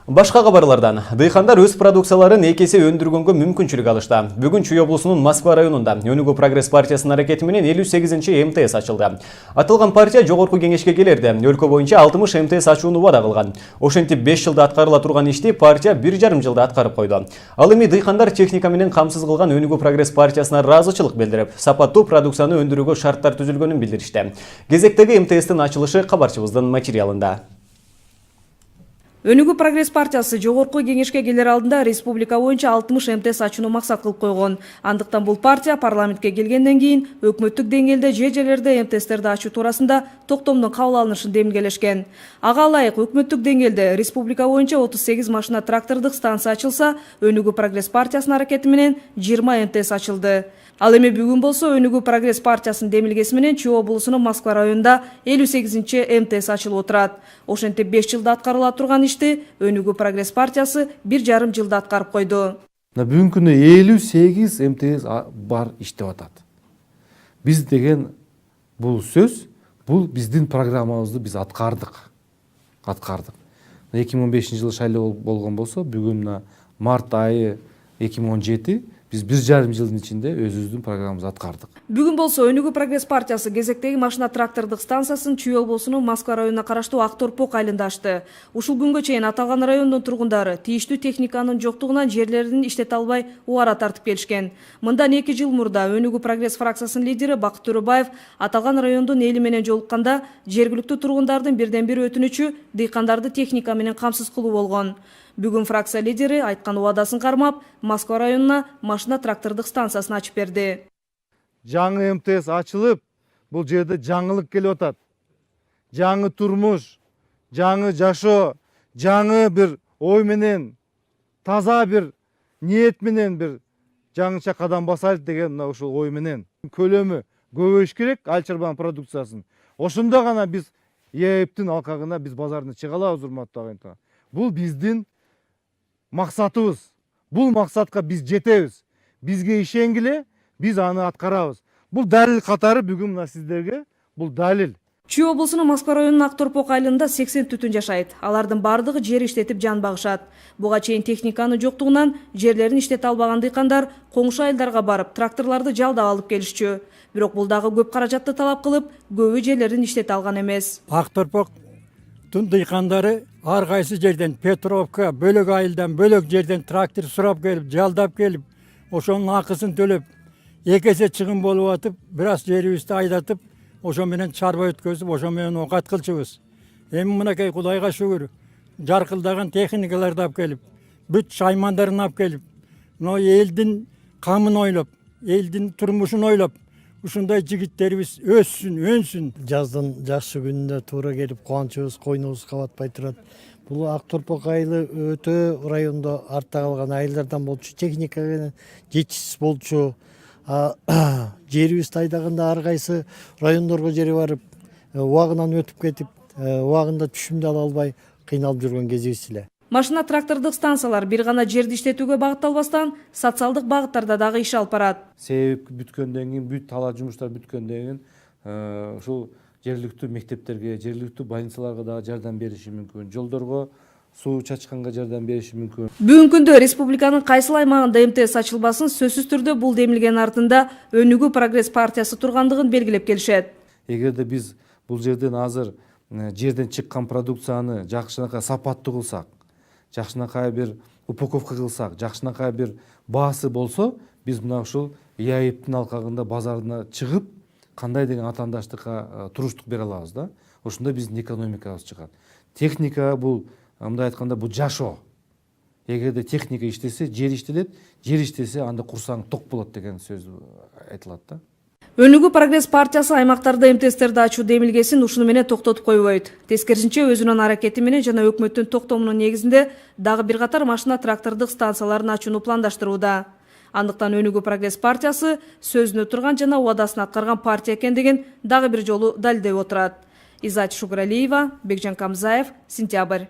Башка кабарлардан дыйкандар өз продукцияларын экесе өндүргөнгө мүмкүнчүлүк алышты. Бүгүн Чүй облусунун Москва районунда Өнүгүү прогресс партиясынын аракети менен 58-чи МТС ачылды. Аталган партия жогорку кеңешке келерде өлкө боюнча 60 МТС ачууну вада кылган. Ошентип 5 жылда аткарыла турган ишти партия 1,5 жылда аткарып койду. Ал эми дыйкандар техника менен камсыз кылган Өнүгүү прогресс партиясына ыраазычылык билдирип, сапаттуу продукцияны өндүрүүгө шарттар түзүлгөнүн билдиришти. Кезектеги МТСтин ачылышы кабарчыбыздын материалында. Өнүгүү прогресс партиясы жогорку кеңешке келер алдында республика боюнча 60 МТС ачууну максат кылып койгон. Андыктан бул партия парламентке келгенден кийин өкмөттүк деңгээлде жерлерде МТСтерди ачуу туурасында токтомдун кабыл алынышын демилгелешкен. Ага ылайык өкмөттүк деңгээлде республика боюнча 38 машина трактордук станция ачылса, Өнүгүү прогресс партиясынын аракети менен 20 МТС ачылды. Ал эми бүгүн болсо Өнүгүү прогресс партиясынын демилгеси менен Чүй облусунун Москва районунда 58-чи МТС ачылып отурат. Ошентип 5 жылда аткарыла турган ишти Өнүгүү прогресс партиясы 1,5 жылда аткарып койду. Бүгүнкү күнү 58 МТС бар иштеп атат. Биз деген бул сөз, бул биздин программабызды биз аткардык. 2015 жылы шайлоо болгон болсо, бүгүн март айы 2017 биз 1,5 жылдын ичинде өзүбүздүн программабызды аткардык. Бүгүн болсо Өнүгүү прогресс партиясы кезектеги машина трактордук станциясын Чүй облусунун Москва районуна караштуу Акторпок айылында ачты. Ушул күнгө чейин аталган райондун тургундары тийиштүү техниканын жоктугунан жерлерин иштете албай убара тартып келишкен. Мындан 2 жыл мурда Өнүгүү прогресс фракциясынын лидери Бакыт Төрөбаев аталган райондун эли менен жолукканда жергиликтүү тургундардын бирден бир өтүнүчү дыйкандарды техника менен камсыз кылуу болгон. Бүгүн фракция лидери айткан убадасын кармап, Москва районуна машина трактордук станциясын ачып берди. Жаңы МТС ачылып, бул жерде жаңылык келип атат. Жаңы турмуш, жаңы жашоо, жаңы бир ой менен, таза бир ниет менен бир жаңыча кадам басайлы деген мына ушул ой менен. Көлөмү көбөйүш керек ал чарбанын продукциясын. Ошондо гана биз ЕЭПтин алкагына биз базарына чыга алабыз, урматтуу агайымдар. Бул биздин максатыбыз. Бул максатка биз жетебиз. Бизге ишенгиле, биз аны аткарабыз. Бул далил катары бүгүн мына сиздерге бул далил. Чүй облусунун Москва районунун Акторпок айылында 80 түтүн жашайт. Алардын бардыгы жер иштетип жан багышат. Буга чейин техниканын жоктугунан жерлерин иштете албаган дыйкандар коңшу айылдарга барып, тракторлорду жалдап алып келишчү. Бирок бул дагы көп каражатты талап кылып, көбү жерлерин иштете алган эмес. Акторпоктун дыйкандары ар кайсы жерден Петровка, бөлөк айылдан, бөлөк жерден трактор сурап келип, жалдап келип, ошонун акысын төлөп, экесе чыгым болуп атып, бир аз жерибизди айдатып, ошо менен чарба өткөзүп, ошо менен окат кылчубуз. Эми мынакей Кудайга шүгүр, жаркылдаган техникаларды алып келип, бүт шаймандарын алып келип, мына элдин камын ойлоп, элдин турмушун ойлоп, ушундай жигиттерибиз өссүн, өнсүн. Жаздын жакшы күнүндө туура келип, кубанычыбыз койнубуз кабатпай турат. Бул Акторпок айылы өтө райондо артта калган айылдардан болчу, техника менен жетишсиз болчу. Жерибизди айдаганда ар кайсы райондорго жери барып, убагынан өтүп кетип, убагында түшүмдү ала албай кыйналып жүргөн кезибиз эле. Машина трактордук станциялар бир гана жерди иштетүүгө багытталбастан, социалдык багыттарда дагы иш алып барат. Себеп бүткөндөн кийин, бүт талаа жумуштар бүткөндөн кийин ушул жергиликтүү мектептерге, жергиликтүү больницаларга дагы жардам бериши мүмкүн. Жолдорго суу чачканга жардам бериши мүмкүн. Бүгүнкү күндө республиканын кайсыл аймагында МТС ачылбасын сөзсүз түрдө бул демилгенин артында Өнүгүү прогресс партиясы тургандыгын белгилеп келишет. Эгерде биз бул жерден азыр жерден чыккан продукцияны жакшынакай сапаттуу кылсак, жакшынакай бир упаковка кылсак, жакшынакай бир баасы болсо, биз мына ушул ЕАЭПтин алкагында базарына чыгып, кандай деген атаандаштыкка туруштук бере алабыз да. Ошондо биздин экономикабыз чыгат. Техника бул, мындай айтканда, бул жашоо. Эгерде техника иштесе, жер иштелет, жер иштесе, анда курсаң ток болот деген сөз айтылат да. Өнүгүү прогресс партиясы аймактарда МТСтерди ачуу демилгесин ушуну менен токтотуп койбойт. Тескерисинче өзүнүн аракети менен жана өкмөттүн токтомунун негизинде дагы бир катар машина трактордук станцияларын ачууну пландаштырууда. Андыктан Өнүгүү прогресс партиясы сөзүнө турган жана убадасын аткарган партия экендигин дагы бир жолу далилдеп отурат. Изат Шугралиева, Бекжан Камзаев, Сентябрь.